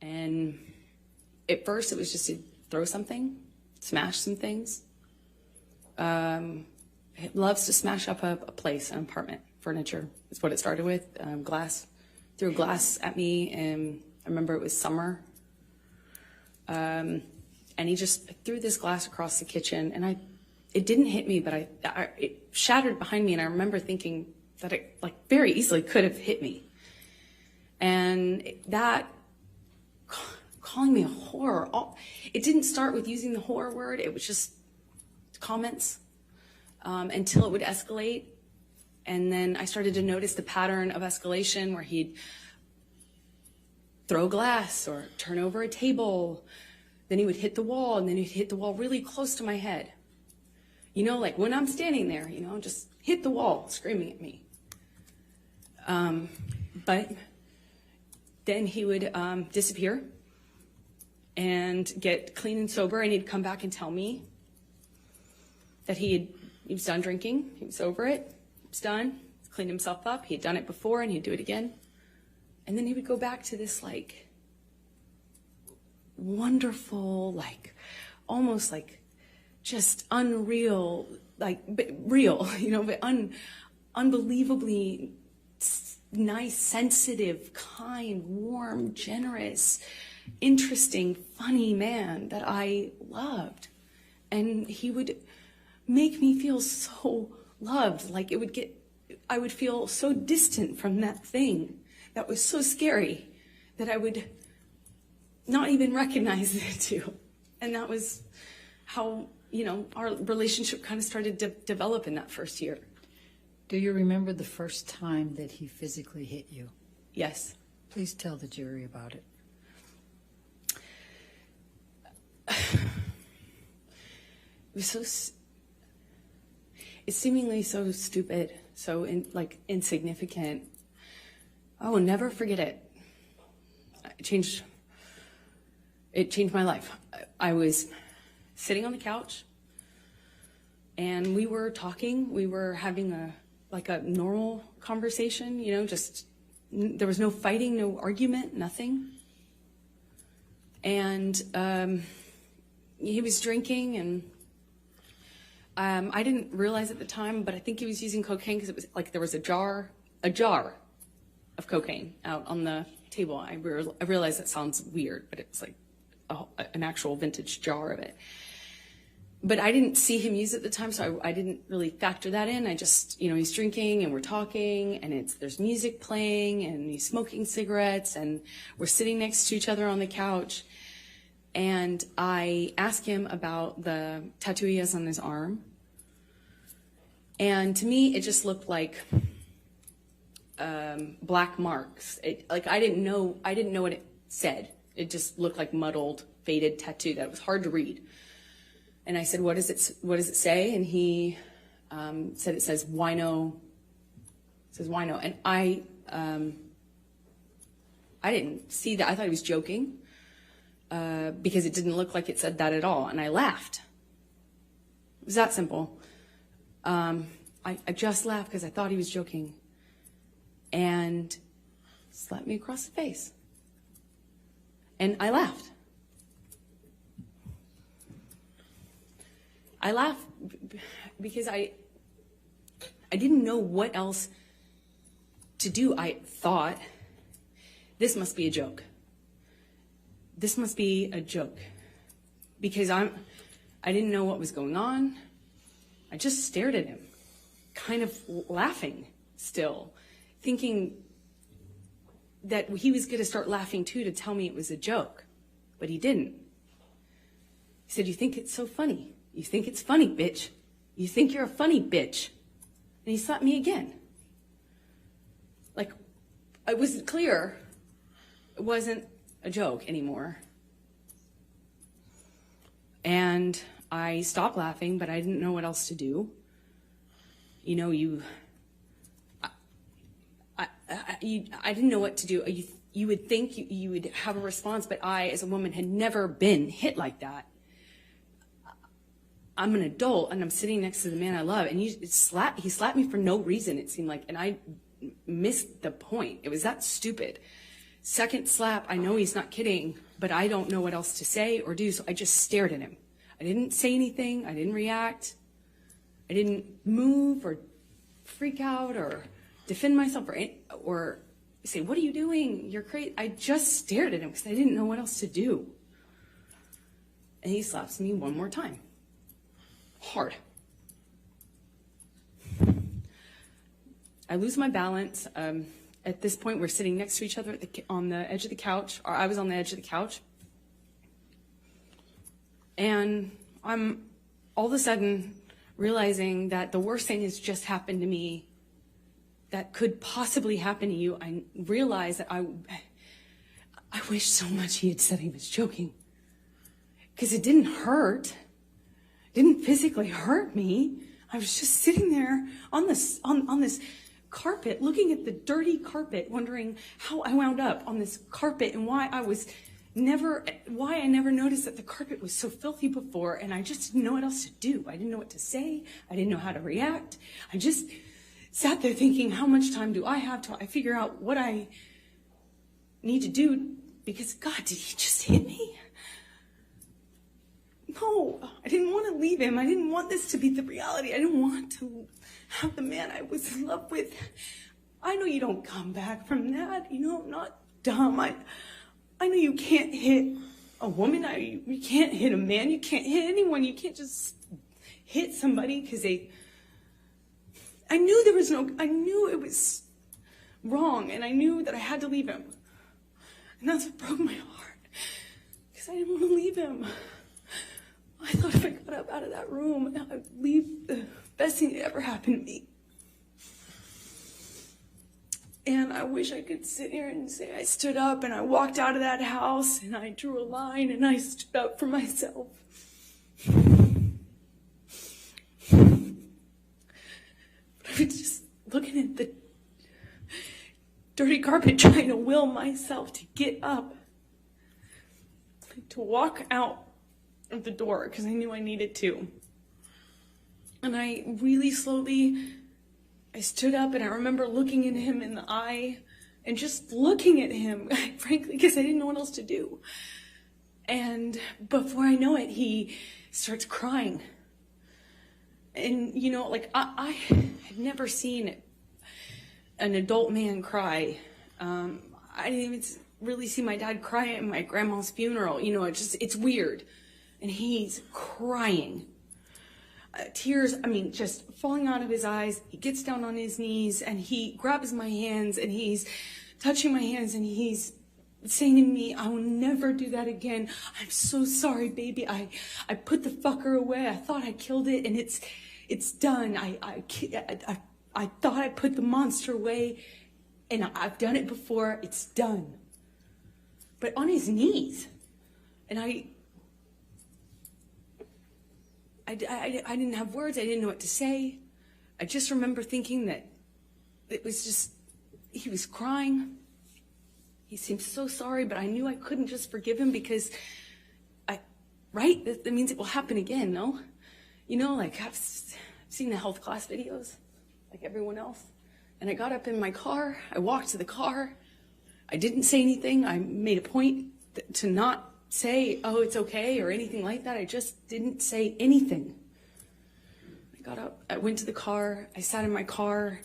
And at first it was just to throw something, smash some things. He loves to smash up a place, an apartment, furniture. Is what it started with. Glass. Threw glass at me, and I remember it was summer. And he just threw this glass across the kitchen, and it didn't hit me, but it shattered behind me, and I remember thinking that it like very easily could have hit me. And that, calling me a whore, it didn't start with using the whore word, it was just comments until it would escalate. And then I started to notice the pattern of escalation where he'd throw glass or turn over a table. Then he would hit the wall, and then he'd hit the wall really close to my head. You know, like when I'm standing there, you know, just hit the wall, screaming at me. But then he would disappear and get clean and sober, and he'd come back and tell me that he was done drinking, he was over it, he was done, cleaned himself up, he had done it before, and he'd do it again. And then he would go back to this like wonderful, like almost like just unreal, like but real, you know, but unbelievably nice, sensitive, kind, warm, generous, interesting, funny man that I loved. And he would make me feel so loved, like I would feel so distant from that thing that was so scary that I would not even recognize it too. And that was how, you know, our relationship kind of started to develop in that first year. Do you remember the first time that he physically hit you? Yes. Please tell the jury about it. It was it's seemingly so stupid, so insignificant. I will never forget it. It changed my life. I was sitting on the couch, and we were talking. We were having a normal conversation, you know, just there was no fighting, no argument, nothing. And he was drinking, and I didn't realize at the time, but I think he was using cocaine because it was like there was a jar of cocaine out on the table. I realize that sounds weird, but it's like an actual vintage jar of it. But I didn't see him use it at the time, so I didn't really factor that in. I just, you know, he's drinking and we're talking, and there's music playing, and he's smoking cigarettes, and we're sitting next to each other on the couch. And I asked him about the tattoo he has on his arm. And to me, it just looked like black marks. I didn't know what it said. It just looked like muddled, faded tattoo that was hard to read. And I said, what does it say? And he said it says wino. It says wino. And I didn't see that. I thought he was joking because it didn't look like it said that at all. And I laughed. It was that simple. I just laughed because I thought he was joking. And slapped me across the face. And I laughed. I laughed because I didn't know what else to do. I thought, this must be a joke. This must be a joke. Because I didn't know what was going on. I just stared at him, kind of laughing still, thinking that he was going to start laughing too to tell me it was a joke. But he didn't. He said, "You think it's so funny? You think it's funny, bitch. You think you're a funny bitch." And he slapped me again. Like, it was clear it wasn't a joke anymore. And I stopped laughing, but I didn't know what else to do. You know, I didn't know what to do. You would think you would have a response, but I, as a woman, had never been hit like that. I'm an adult, and I'm sitting next to the man I love, and he slapped me for no reason, it seemed like, and I missed the point. It was that stupid. Second slap, I know he's not kidding, but I don't know what else to say or do, so I just stared at him. I didn't say anything. I didn't react. I didn't move or freak out or defend myself or say, what are you doing? You're crazy. I just stared at him because I didn't know what else to do. And he slaps me one more time. Hard. I lose my balance. At this point, we're sitting next to each other on the edge of the couch, or I was on the edge of the couch. And I'm all of a sudden realizing that the worst thing has just happened to me that could possibly happen to you. I realized that I wish so much he had said he was joking. Because it didn't hurt. It didn't physically hurt me. I was just sitting there on this carpet, looking at the dirty carpet, wondering how I wound up on this carpet and why I never noticed that the carpet was so filthy before, and I just didn't know what else to do. I didn't know what to say. I didn't know how to react. I just sat there thinking, how much time do I have till I figure out what I need to do? Because, God, did he just hit me? No, I didn't want to leave him. I didn't want this to be the reality. I didn't want to have the man I was in love with. I know you don't come back from that. You know, I'm not dumb. I know you can't hit a woman. You can't hit a man. You can't hit anyone. You can't just hit somebody because I knew it was wrong, and I knew that I had to leave him. And that's what broke my heart, because I didn't want to leave him. I thought if I got up out of that room, I'd leave the best thing that ever happened to me. And I wish I could sit here and say I stood up and I walked out of that house and I drew a line and I stood up for myself. But I was just looking at the dirty carpet, trying to will myself to get up, to walk out of the door because I knew I needed to. And I really slowly, I stood up, and I remember looking at him in the eye and just looking at him, frankly, because I didn't know what else to do. And before I know it, he starts crying. And, you know, like, I had never seen an adult man cry. I didn't even really see my dad cry at my grandma's funeral. You know, it's weird. And he's crying. Tears, just falling out of his eyes. He gets down on his knees and he grabs my hands and he's touching my hands and he's saying to me, I will never do that again. I'm so sorry, baby. I put the fucker away. I thought I killed it and it's done. I thought I put the monster away and I've done it before. It's done. But on his knees. And I didn't have words. I didn't know what to say. I just remember thinking that it was just, he was crying. He seemed so sorry, but I knew I couldn't just forgive him because right? That means it will happen again, no? You know, like I've seen the health class videos, like everyone else. And I got up in my car. I walked to the car. I didn't say anything. I made a point to not say, oh, it's okay, or anything like that. I just didn't say anything. I got up, I went to the car, I sat in my car,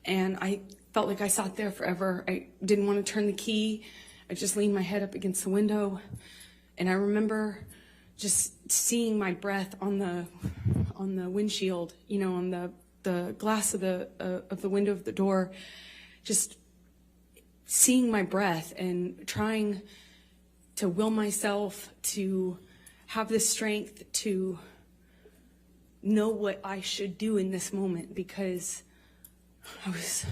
and I felt like I sat there forever. I didn't want to turn the key. I just leaned my head up against the window, and I remember just seeing my breath on the windshield, you know, on the glass of the window of the door, just seeing my breath and trying to will myself to have the strength to know what I should do in this moment, because I was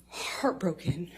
heartbroken.